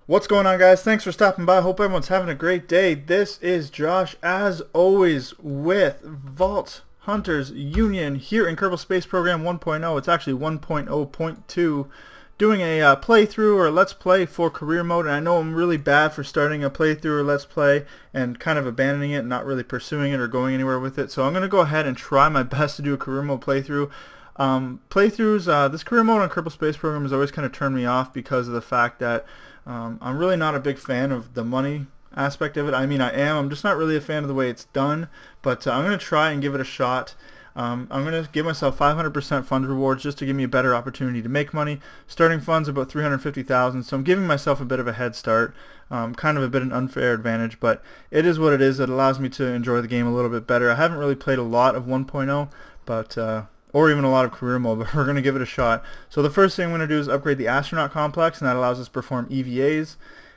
What's going on, guys? Thanks for stopping by. Hope everyone's having a great day. This is Josh, as always, with Vault Hunters Union here in Kerbal Space Program 1.0. It's actually 1.0.2, doing a playthrough or let's play for career mode. And I know I'm really bad for starting a playthrough or let's play and kind of abandoning it and not really pursuing it or going anywhere with it. So I'm going to go ahead and try my best to do a career mode playthrough. This career mode on Kerbal Space Program has always kind of turned me off because of the fact that I'm really not a big fan of the money aspect of it. I mean, I'm just not really a fan of the way it's done, but I'm going to try and give it a shot. I'm going to give myself 500% fund rewards just to give me a better opportunity to make money. Starting funds about 350,000, so I'm giving myself a bit of a head start, kind of a bit of an unfair advantage, but it is what it is. It allows me to enjoy the game a little bit better. I haven't really played a lot of 1.0, but or even a lot of career mode, but we're going to give it a shot. So the first thing I'm going to do is upgrade the Astronaut complex, and that allows us to perform EVAs.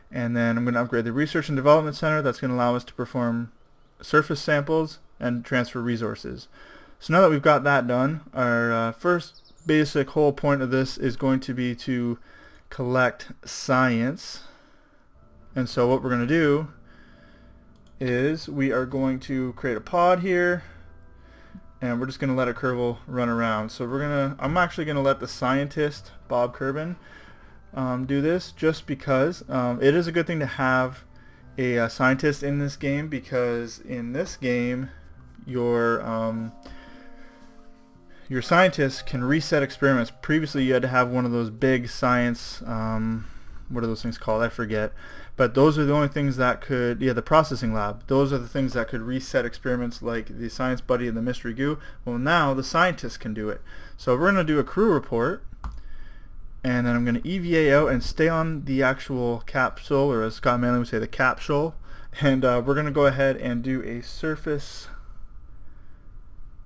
And then I'm going to upgrade the Research and Development Center. That's going to allow us to perform surface samples and transfer resources. So now that we've got that done, our first basic whole point of this is going to be to collect science. And so what we're going to do is we are going to create a pod here, and we're just going to let a Kerbal run around. So I'm actually going to let the scientist, Bob Kerbin, do this just because it is a good thing to have a scientist in this game, because in this game your scientist can reset experiments. Previously you had to have one of those big science, what are those things called? I forget. But those are the only things that could, the processing lab. Those are the things that could reset experiments, like the science buddy and the mystery goo. Well, now the scientist can do it. So we're going to do a crew report, and then I'm going to EVA out and stay on the actual capsule, or as Scott Manley would say, the capsule. And we're going to go ahead and do a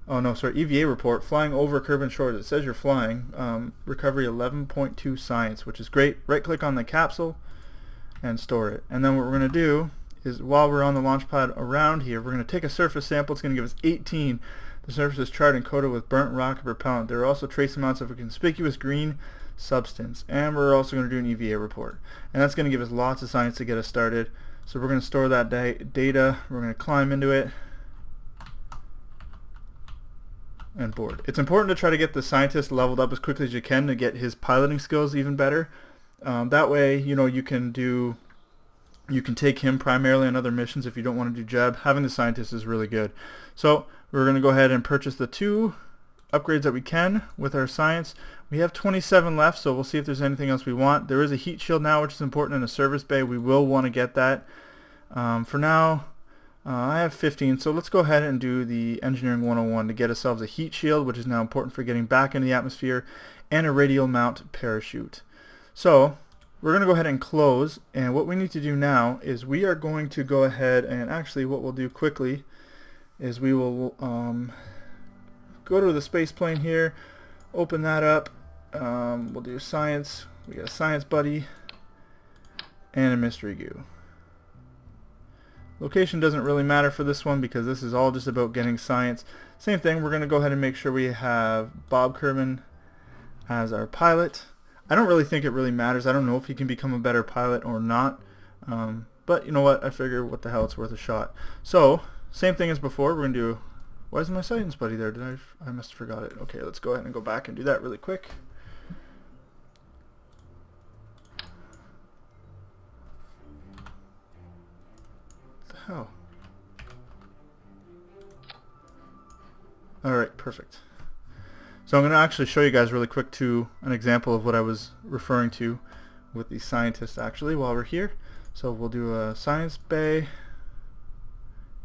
EVA report, flying over Kerbin Shores. It says you're flying. Recovery 11.2 science, which is great. Right click on the capsule and store it. And then what we're going to do is, while we're on the launch pad around here, we're going to take a surface sample. It's going to give us 18. The surface is charred and coated with burnt rock and propellant. There are also trace amounts of a conspicuous green substance. And we're also going to do an EVA report. And that's going to give us lots of science to get us started. So we're going to store that data. We're going to climb into it and board. It's important to try to get the scientist leveled up as quickly as you can to get his piloting skills even better. That way, you can take him primarily on other missions if you don't want to do Jeb. Having the scientist is really good. So we're going to go ahead and purchase the 2 upgrades that we can with our science. We have 27 left, so we'll see if there's anything else we want. There is a heat shield now, which is important in a service bay. We will want to get that. For now, I have 15, so let's go ahead and do the Engineering 101 to get ourselves a heat shield, which is now important for getting back into the atmosphere, and a radial mount parachute. So we're going to go ahead and close, and what we need to do now is we are going to go ahead and actually what we'll do quickly is we will go to the space plane here, open that up, we'll do science. We got a science buddy and a mystery goo. Location doesn't really matter for this one because this is all just about getting science. Same thing, we're going to go ahead and make sure we have Bob Kerbin as our pilot. I don't really think it really matters. I don't know if he can become a better pilot or not. But you know what? I figure what the hell, it's worth a shot. So, same thing as before. We're going to do... Why isn't my science buddy there? I must have forgot it. Okay, let's go ahead and go back and do that really quick. What the hell? Alright, perfect. So I'm going to actually show you guys really quick an example of what I was referring to with the scientist actually while we're here. So we'll do a science bay.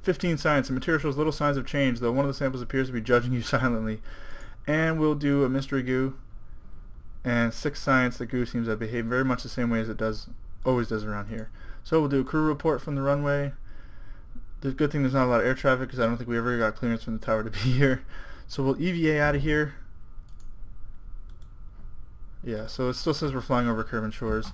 15 science. The material shows little signs of change, though one of the samples appears to be judging you silently. And we'll do a mystery goo. And 6 science. The goo seems to behave very much the same way as it always does around here. So we'll do a crew report from the runway. The good thing there's not a lot of air traffic because I don't think we ever got clearance from the tower to be here. So we'll EVA out of here. Yeah, so it still says we're flying over Kerbin Shores.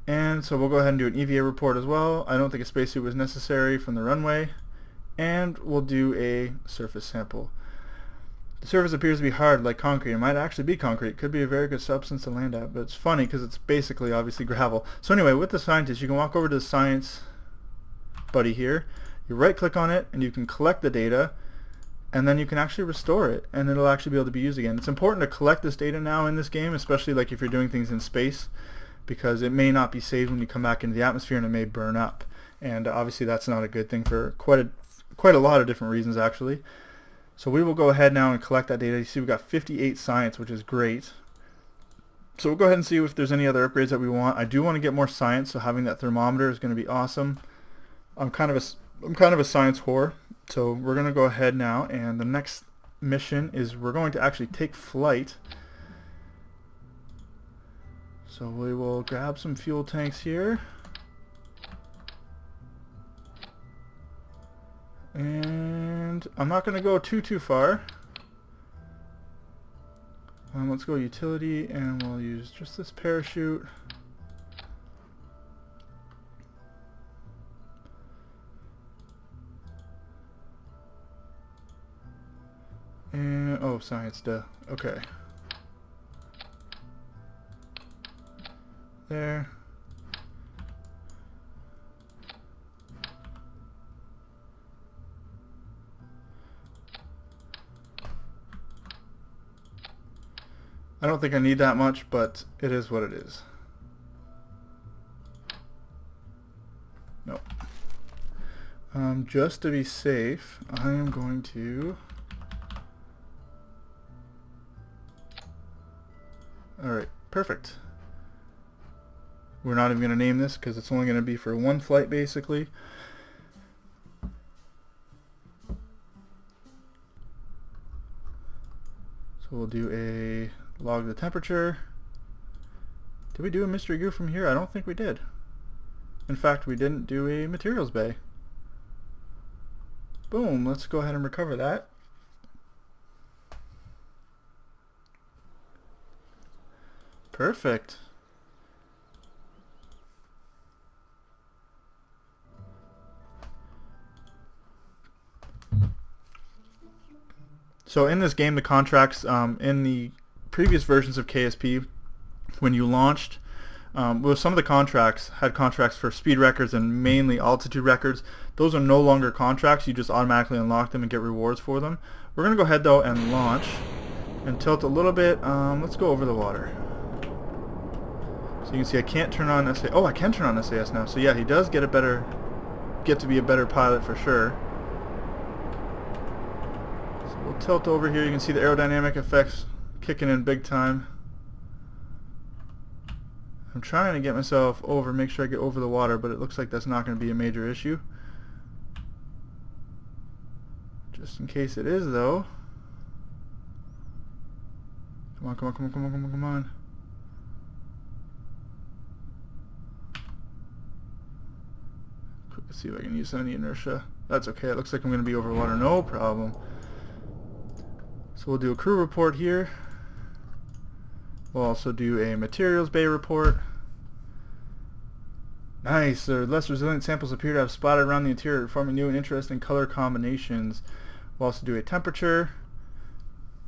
And so we'll go ahead and do an EVA report as well. I don't think a spacesuit was necessary from the runway. And we'll do a surface sample. The surface appears to be hard, like concrete. It might actually be concrete. It could be a very good substance to land at, but it's funny because it's basically obviously gravel. So anyway, with the scientist, you can walk over to the science buddy here. You right click on it and you can collect the data, and then you can actually restore it and it'll actually be able to be used again. It's important to collect this data now in this game, especially like if you're doing things in space, because it may not be saved when you come back into the atmosphere and it may burn up. And obviously that's not a good thing for quite a lot of different reasons actually. So we will go ahead now and collect that data. You see we've got 58 science, which is great. So we'll go ahead and see if there's any other upgrades that we want. I do want to get more science, so having that thermometer is going to be awesome. I'm kind of a science whore, so we're going to go ahead now, and the next mission is we're going to actually take flight. So we will grab some fuel tanks here. And I'm not going to go too far. Let's go utility, and we'll use just this parachute. And oh, science, duh. Okay. There. I don't think I need that much, but it is what it is. Nope. Just to be safe, I am going to... Alright, perfect. We're not even going to name this because it's only going to be for one flight basically. So we'll do a log the temperature. Did we do a mystery goo from here? I don't think we did. In fact, we didn't do a materials bay. Boom, let's go ahead and recover that. Perfect. So in this game, the contracts in the previous versions of KSP, when you launched, well, some of the contracts had contracts for speed records and mainly altitude records. Those are no longer contracts. You just automatically unlock them and get rewards for them. We're going to go ahead though and launch and tilt a little bit. Let's go over the water. So you can see I can't turn on SAS. Oh, I can turn on SAS now. So yeah, he does get to be a better pilot for sure. So we'll tilt over here. You can see the aerodynamic effects kicking in big time. I'm trying to get myself over, make sure I get over the water, but it looks like that's not going to be a major issue. Just in case it is though. Come on, come on, come on, come on, come on, come on. Let's see if I can use some of the inertia. That's okay. It looks like I'm going to be over water. No problem. So we'll do a crew report here. We'll also do a materials bay report. Nice. Less resilient samples appear to have spotted around the interior, forming new and interesting color combinations. We'll also do a temperature.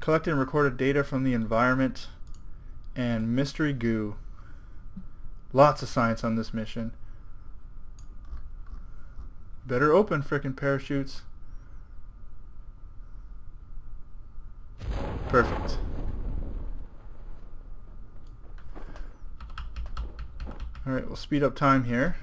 Collected and recorded data from the environment. And mystery goo. Lots of science on this mission. Better open frickin' parachutes. Perfect. Alright, we'll speed up time here.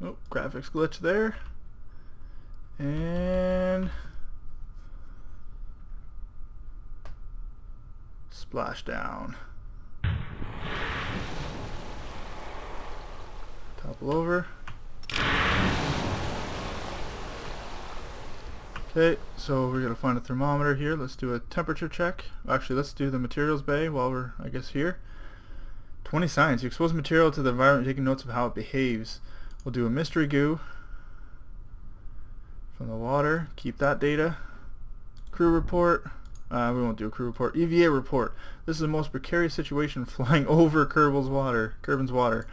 Oh, graphics glitch there. And splash down. Topple over. Okay, so we're going to find a thermometer here. Let's do a temperature check. Actually, let's do the materials bay while we're, I guess, here. 20 science. You expose material to the environment, taking notes of how it behaves. We'll do a mystery goo from the water. Keep that data. Crew report. We won't do a crew report. EVA report. This is the most precarious situation flying over Kerbin's water.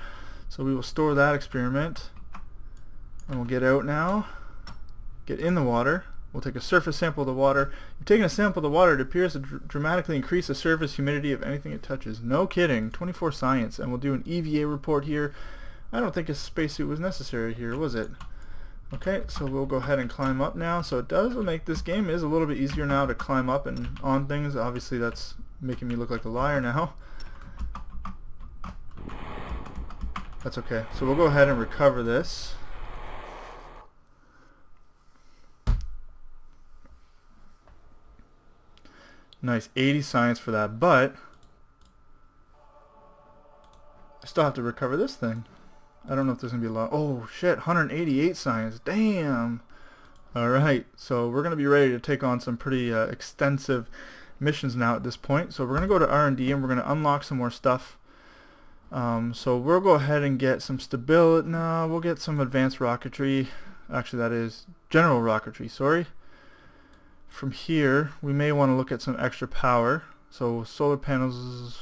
So we will store that experiment. And we'll get out now. Get in the water. We'll take a surface sample of the water. If taking a sample of the water, it appears to dramatically increase the surface humidity of anything it touches. No kidding. 24 science. And we'll do an EVA report here. I don't think a spacesuit was necessary here, was it? Okay, so we'll go ahead and climb up now. So it does make this game is a little bit easier now to climb up and on things. Obviously that's making me look like a liar now. That's okay. So we'll go ahead and recover this. Nice, 80 science for that, but I still have to recover this thing. I don't know if there's going to be a lot. Oh, shit, 188 science. Damn. Alright, so we're going to be ready to take on some pretty extensive missions now at this point. So we're going to go to R&D and we're going to unlock some more stuff. So we'll go ahead and get some stability. No, we'll get some advanced rocketry. Actually, that is general rocketry, sorry. From here, we may want to look at some extra power. So solar panels,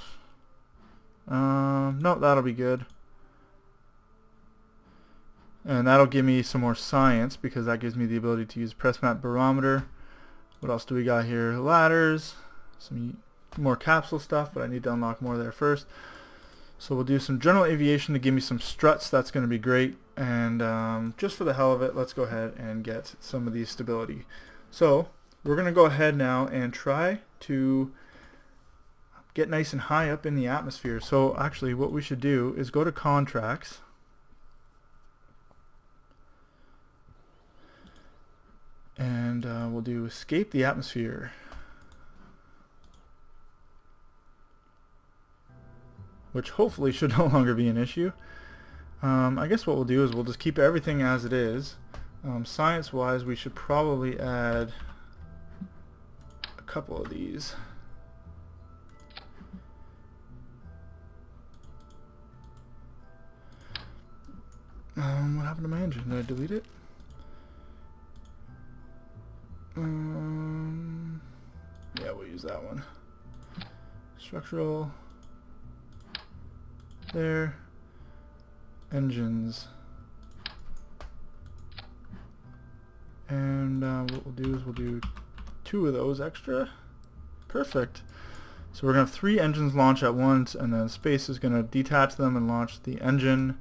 no, that'll be good. And that'll give me some more science because that gives me the ability to use press map barometer. What else do we got here? Ladders, some more capsule stuff, but I need to unlock more there first. So we'll do some general aviation to give me some struts. That's going to be great. And just for the hell of it, let's go ahead and get some of these stability. So we're going to go ahead now and try to get nice and high up in the atmosphere. So actually what we should do is go to contracts. And we'll do escape the atmosphere. Which hopefully should no longer be an issue. I guess what we'll do is we'll just keep everything as it is. Science wise we should probably add couple of these. What happened to my engine? Did I delete it? Yeah, we'll use that one. Structural. There. Engines. And what we'll do is we'll do 2 of those extra. Perfect. So we're going to have 3 engines launch at once, and then space is going to detach them and launch the engine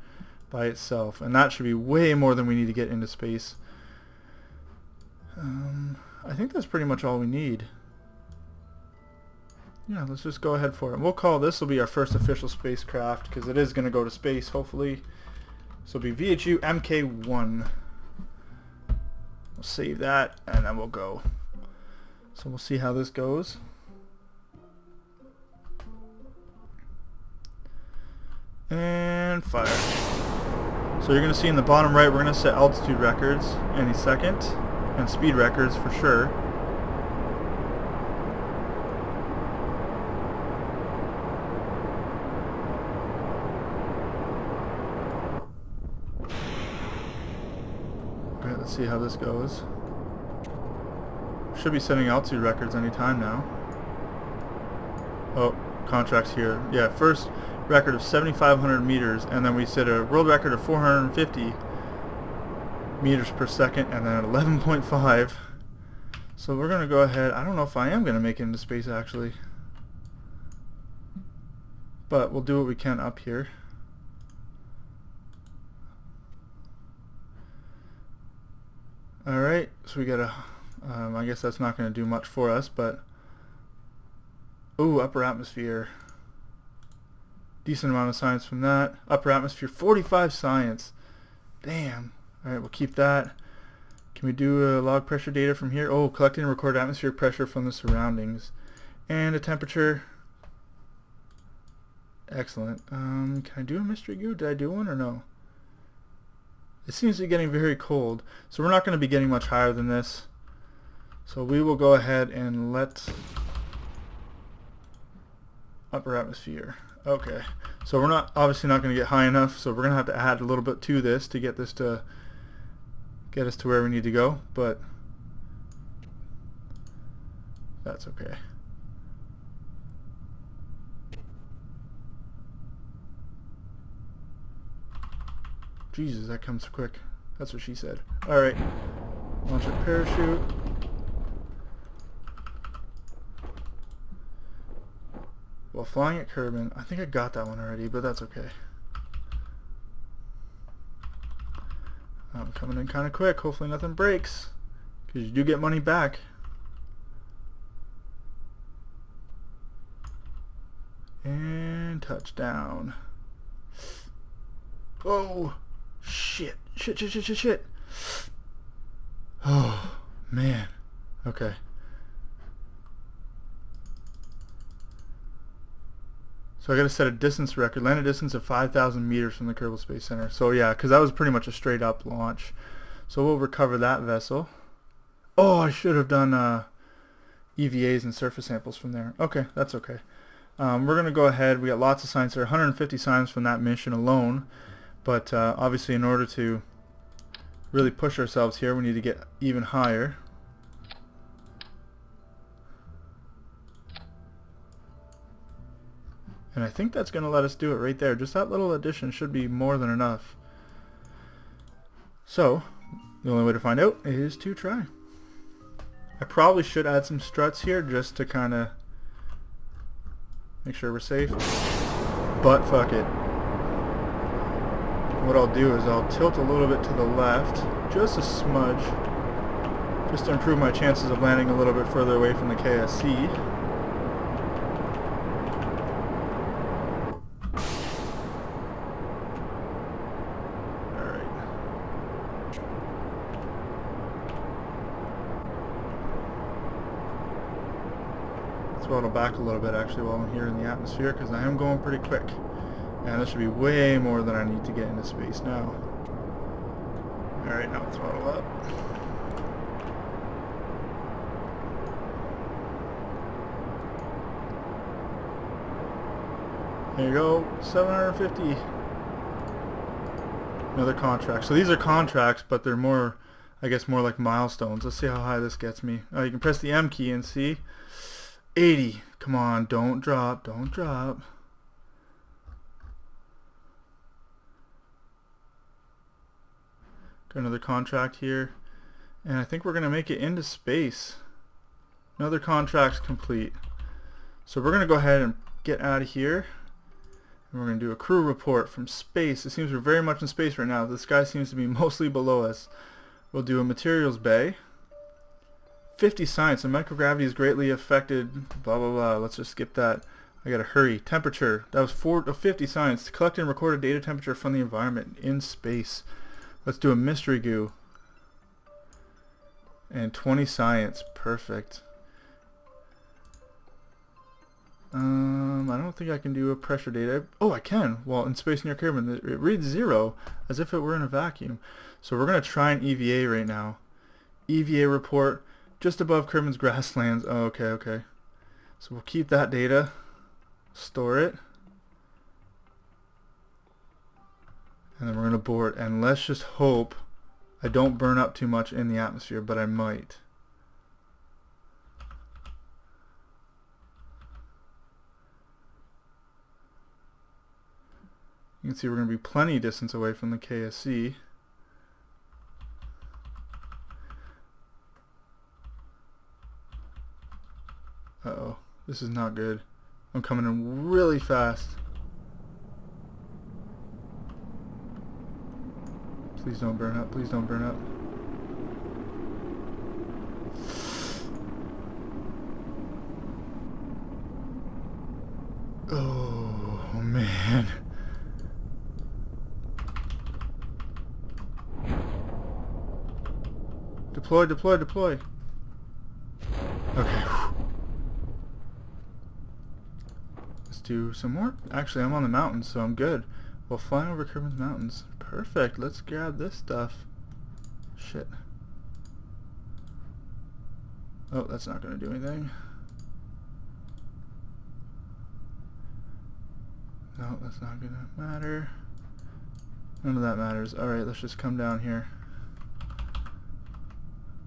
by itself. And that should be way more than we need to get into space. I think that's pretty much all we need. Yeah, let's just go ahead for it. We'll call this will be our first official spacecraft because it is going to go to space, hopefully. So it'll be VHU MK1. We'll save that, and then we'll go. So we'll see how this goes. And fire. So you're going to see in the bottom right, we're going to set altitude records any second, and speed records for sure. Okay, let's see how this goes. Should be setting altitude records anytime now. Oh, contracts here. Yeah, first record of 7,500 meters, and then we set a world record of 450 meters per second, and then 11.5. So we're going to go ahead. I don't know if I am going to make it into space actually, but we'll do what we can up here. Alright, so we got a I guess that's not going to do much for us, but ooh, upper atmosphere. Decent amount of science from that. Upper atmosphere, 45 science. Damn. Alright, we'll keep that. Can we do log pressure data from here? Oh, collecting and record atmospheric pressure from the surroundings. And a temperature. Excellent. Can I do a mystery goo? Did I do one or no? It seems to be getting very cold. So we're not going to be getting much higher than this. So we will go ahead and let upper atmosphere. Okay, so we're not obviously not going to get high enough, so we're going to have to add a little bit to this to get us to where we need to go, but that's okay. Jesus, that comes quick. That's what she said. Alright. Launch a parachute. While flying at Kerbal. I think I got that one already, but that's okay. I'm coming in kind of quick. Hopefully nothing breaks, because you do get money back. And touchdown. Oh, shit. Shit. Oh, man. Okay. So I gotta set a distance record, land a distance of 5,000 meters from the Kerbal Space Center. So yeah, because that was pretty much a straight up launch. So we'll recover that vessel. Oh, I should have done EVAs and surface samples from there. Okay, that's okay. We're gonna go ahead. We got lots of science there, 150 science from that mission alone. But obviously, in order to really push ourselves here, we need to get even higher. And I think that's going to let us do it right there. Just that little addition should be more than enough. So, the only way to find out is to try. I probably should add some struts here just to kind of make sure we're safe. But fuck it. What I'll do is I'll tilt a little bit to the left, just a smudge, just to improve my chances of landing a little bit further away from the KSC. Throttle back a little bit actually while I'm here in the atmosphere, because I am going pretty quick, and this should be way more than I need to get into space now. Alright, now throttle up. There you go, 750. Another contract. So these are contracts, but they're more, I guess, more like milestones. Let's see how high this gets me. Oh, you can press the M key and see. 80. Come on, don't drop, don't drop. Got another contract here. And I think we're going to make it into space. Another contract's complete. So we're going to go ahead and get out of here. And we're going to do a crew report from space. It seems we're very much in space right now. The sky seems to be mostly below us. We'll do a materials bay. 50 science, and microgravity is greatly affected, blah blah blah. Let's just skip that. I gotta hurry. Temperature, that was 50 science. Collect and record a data temperature from the environment in space. Let's do a mystery goo. And 20 science, perfect. I don't think I can do a pressure data. Oh, I can. Well, in space near Kerbal, it reads 0 as if it were in a vacuum. So we're gonna try an EVA right now. EVA report. Just above Kerbal's grasslands. Oh, okay. So we'll keep that data, store it, and then we're going to board. And let's just hope I don't burn up too much in the atmosphere, but I might. You can see we're going to be plenty distance away from the KSC. Uh-oh, this is not good. I'm coming in really fast. Please don't burn up, please don't burn up. Oh, man. Deploy. Okay. Do some more. Actually, I'm on the mountains, so I'm good. We'll fly over Kerbal's mountains. Perfect. Let's grab this stuff. Shit. Oh, that's not going to do anything. No, that's not going to matter. None of that matters. Alright, let's just come down here.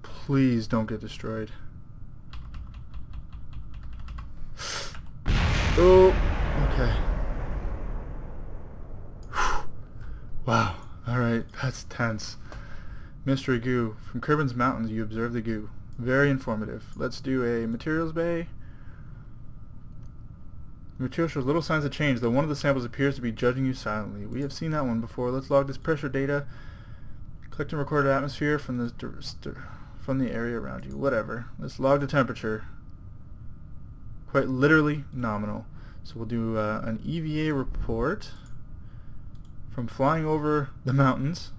Please don't get destroyed. Oh, okay. Wow. Alright. That's tense. Mystery goo. From Kerbal's mountains, you observe the goo. Very informative. Let's do a materials bay. The material shows little signs of change, though one of the samples appears to be judging you silently. We have seen that one before. Let's log this pressure data. Collect and record atmosphere from the area around you. Whatever. Let's log the temperature. Quite literally nominal. So we'll do an EVA report from flying over the mountains.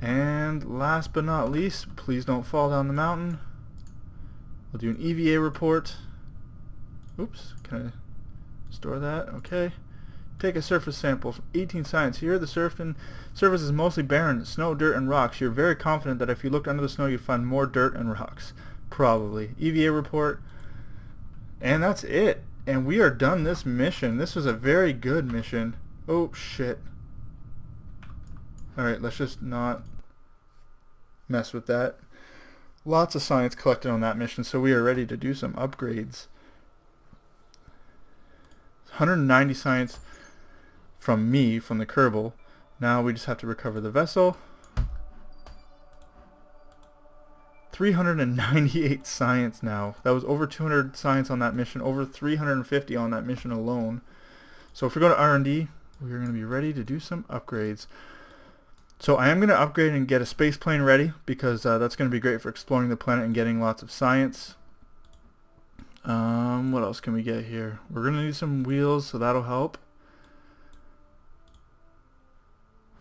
And last but not least, please don't fall down the mountain. We'll do an EVA report. Oops, can I store that? Okay. Take a surface sample from 18 science. Here the surface is mostly barren, snow, dirt, and rocks. You're very confident that if you looked under the snow you'd find more dirt and rocks. Probably. EVA report. And that's it. And we are done this mission. This was a very good mission. Oh, shit. Alright, let's just not mess with that. Lots of science collected on that mission, so we are ready to do some upgrades. 190 science from me, from the Kerbal. Now we just have to recover the vessel. 398 science now. That was over 200 science on that mission, over 350 on that mission alone. So if we go to R&D, we're going to be ready to do some upgrades. So I am going to upgrade and get a space plane ready, because that's going to be great for exploring the planet and getting lots of science. What else can we get here? We're going to need some wheels, so that'll help.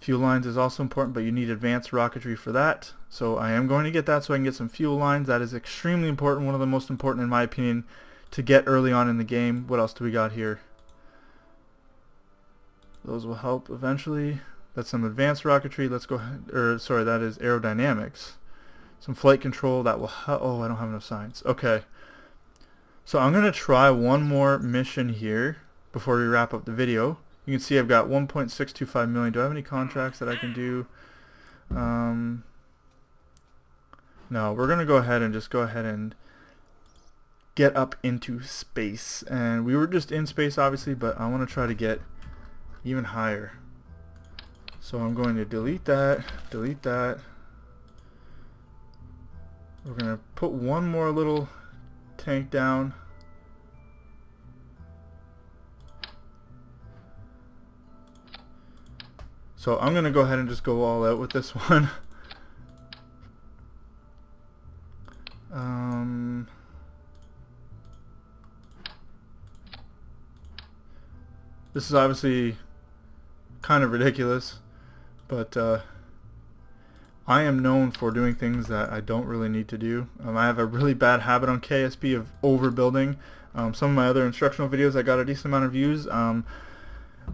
Fuel lines is also important, but you need advanced rocketry for that. So I am going to get that so I can get some fuel lines. That is extremely important, one of the most important in my opinion, to get early on in the game. What else do we got here? Those will help eventually. That's some advanced rocketry. Let's go ahead, that is aerodynamics. Some flight control, that will help. Oh, I don't have enough science. Okay. So I'm going to try one more mission here before we wrap up the video. You can see I've got 1.625 million. Do I have any contracts that I can do? No, we're going to go ahead and get up into space. And we were just in space obviously, but I want to try to get even higher. So I'm going to delete that. We're going to put one more little tank down. So I'm going to go ahead and just go all out with this one. This is obviously kind of ridiculous, but I am known for doing things that I don't really need to do. I have a really bad habit on KSP of overbuilding. Some of my other instructional videos I got a decent amount of views.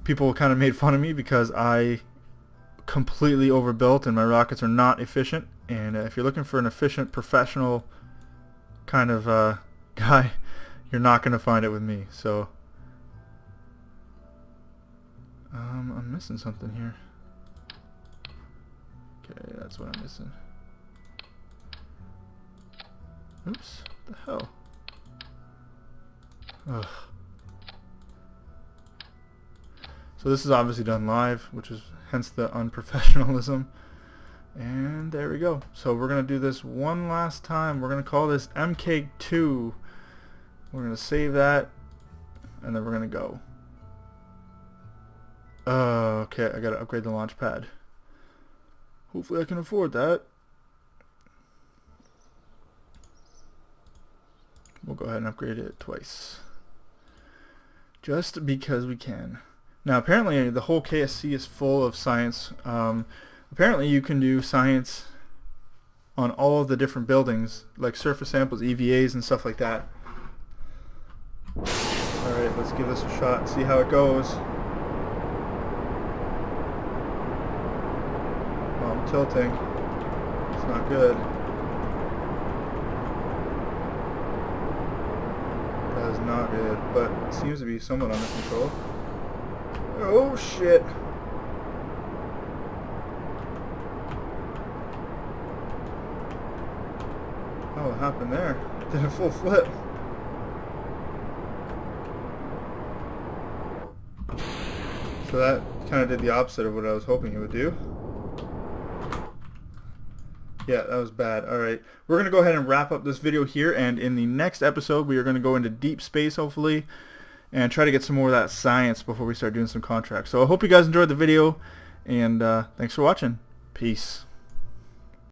People kind of made fun of me because I completely overbuilt and my rockets are not efficient. And if you're looking for an efficient, professional kind of guy, you're not going to find it with me. So I'm missing something here. Okay, that's what I'm missing. Oops, what the hell? Ugh. So this is obviously done live, which is hence the unprofessionalism. And there we go. So we're going to do this one last time. We're going to call this MK2. We're going to save that, and then we're going to go. Okay, I got to upgrade the launch pad. Hopefully I can afford that. We'll go ahead and upgrade it twice. Just because we can. Now apparently the whole KSC is full of science. Apparently you can do science on all of the different buildings, like surface samples, EVAs, and stuff like that. Alright, let's give this a shot and see how it goes. Well, I'm tilting. It's not good. That is not good, but it seems to be somewhat under control. Oh shit! Oh, what happened there? It did a full flip. So that kind of did the opposite of what I was hoping it would do. Yeah, that was bad. All right. We're going to go ahead and wrap up this video here, and in the next episode, we are going to go into deep space, hopefully, and try to get some more of that science before we start doing some contracts. So I hope you guys enjoyed the video, and thanks for watching. Peace.